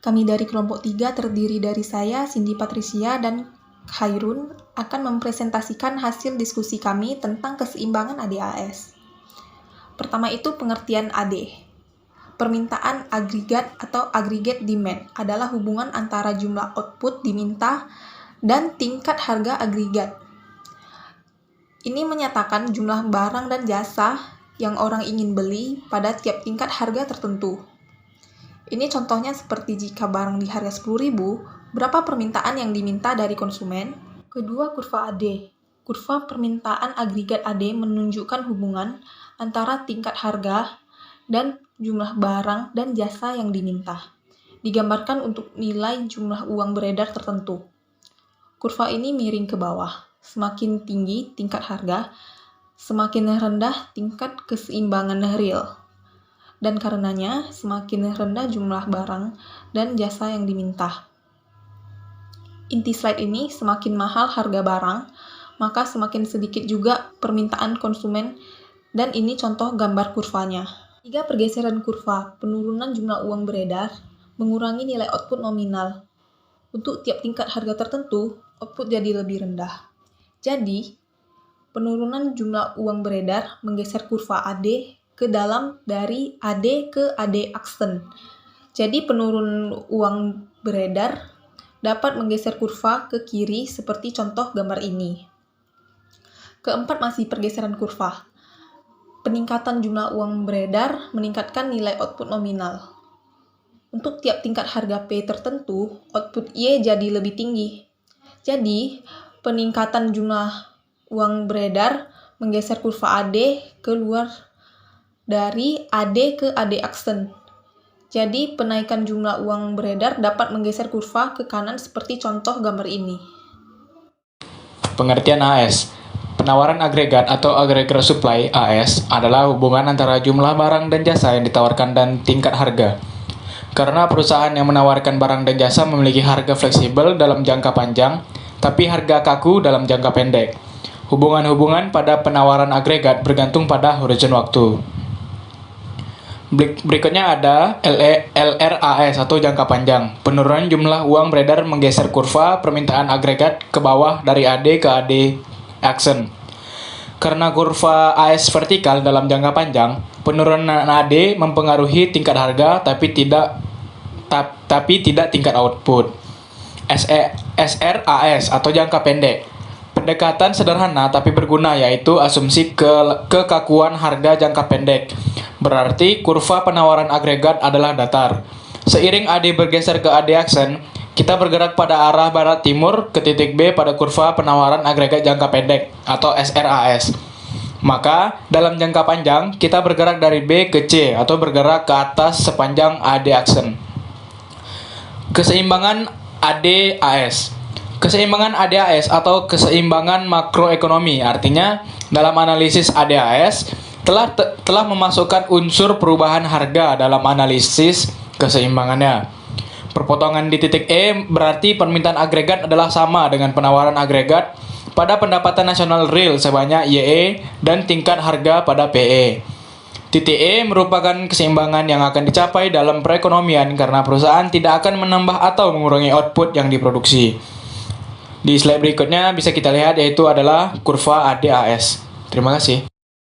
Kami dari kelompok 3 terdiri dari saya, Cindy Patricia, dan Khairun akan mempresentasikan hasil diskusi kami tentang keseimbangan ADAS. Pertama itu pengertian AD. Permintaan agregat atau aggregate demand adalah hubungan antara jumlah output diminta dan tingkat harga agregat. Ini menyatakan jumlah barang dan jasa yang orang ingin beli pada tiap tingkat harga tertentu. Ini contohnya seperti jika barang di harga 10.000, berapa permintaan yang diminta dari konsumen? Kedua, kurva AD. Kurva permintaan agregat AD menunjukkan hubungan antara tingkat harga dan jumlah barang dan jasa yang diminta. Digambarkan untuk nilai jumlah uang beredar tertentu. Kurva ini miring ke bawah. Semakin tinggi tingkat harga, semakin rendah tingkat keseimbangan real. Dan karenanya, semakin rendah jumlah barang dan jasa yang diminta. Inti slide ini, semakin mahal harga barang, maka semakin sedikit juga permintaan konsumen, dan ini contoh gambar kurvanya. 3. Pergeseran kurva, penurunan jumlah uang beredar, mengurangi nilai output nominal. Untuk tiap tingkat harga tertentu, output jadi lebih rendah. Jadi, penurunan jumlah uang beredar menggeser kurva AD ke dalam dari AD ke AD aksen. Jadi, penurunan uang beredar dapat menggeser kurva ke kiri seperti contoh gambar ini. Keempat, masih pergeseran kurva. Peningkatan jumlah uang beredar meningkatkan nilai output nominal. Untuk tiap tingkat harga P tertentu, output Y jadi lebih tinggi. Jadi, peningkatan jumlah uang beredar menggeser kurva AD keluar dari AD ke AD aksen. Jadi, penaikan jumlah uang beredar dapat menggeser kurva ke kanan seperti contoh gambar ini. Pengertian AS. Penawaran agregat atau aggregate supply AS adalah hubungan antara jumlah barang dan jasa yang ditawarkan dan tingkat harga. Karena perusahaan yang menawarkan barang dan jasa memiliki harga fleksibel dalam jangka panjang, tapi harga kaku dalam jangka pendek. Hubungan-hubungan pada penawaran agregat bergantung pada horizon waktu. Berikutnya ada LRAS atau jangka panjang. Penurunan jumlah uang beredar menggeser kurva permintaan agregat ke bawah dari AD ke AD aksen. Karena kurva AS vertikal dalam jangka panjang, penurunan AD mempengaruhi tingkat harga tapi tidak tingkat output. SRAS atau jangka pendek. Pendekatan sederhana tapi berguna yaitu asumsi kekakuan harga jangka pendek. Berarti kurva penawaran agregat adalah datar. Seiring AD bergeser ke AD aksen, kita bergerak pada arah barat timur ke titik B pada kurva penawaran agregat jangka pendek atau SRAS. Maka dalam jangka panjang kita bergerak dari B ke C atau bergerak ke atas sepanjang AD aksen. Keseimbangan ADAS. Keseimbangan ADAS atau keseimbangan makroekonomi artinya dalam analisis ADAS telah memasukkan unsur perubahan harga dalam analisis keseimbangannya. Perpotongan di titik E berarti permintaan agregat adalah sama dengan penawaran agregat pada pendapatan nasional real sebanyak YE dan tingkat harga pada PE. Titik E merupakan keseimbangan yang akan dicapai dalam perekonomian karena perusahaan tidak akan menambah atau mengurangi output yang diproduksi. Di slide berikutnya bisa kita lihat yaitu adalah kurva ADAS. Terima kasih.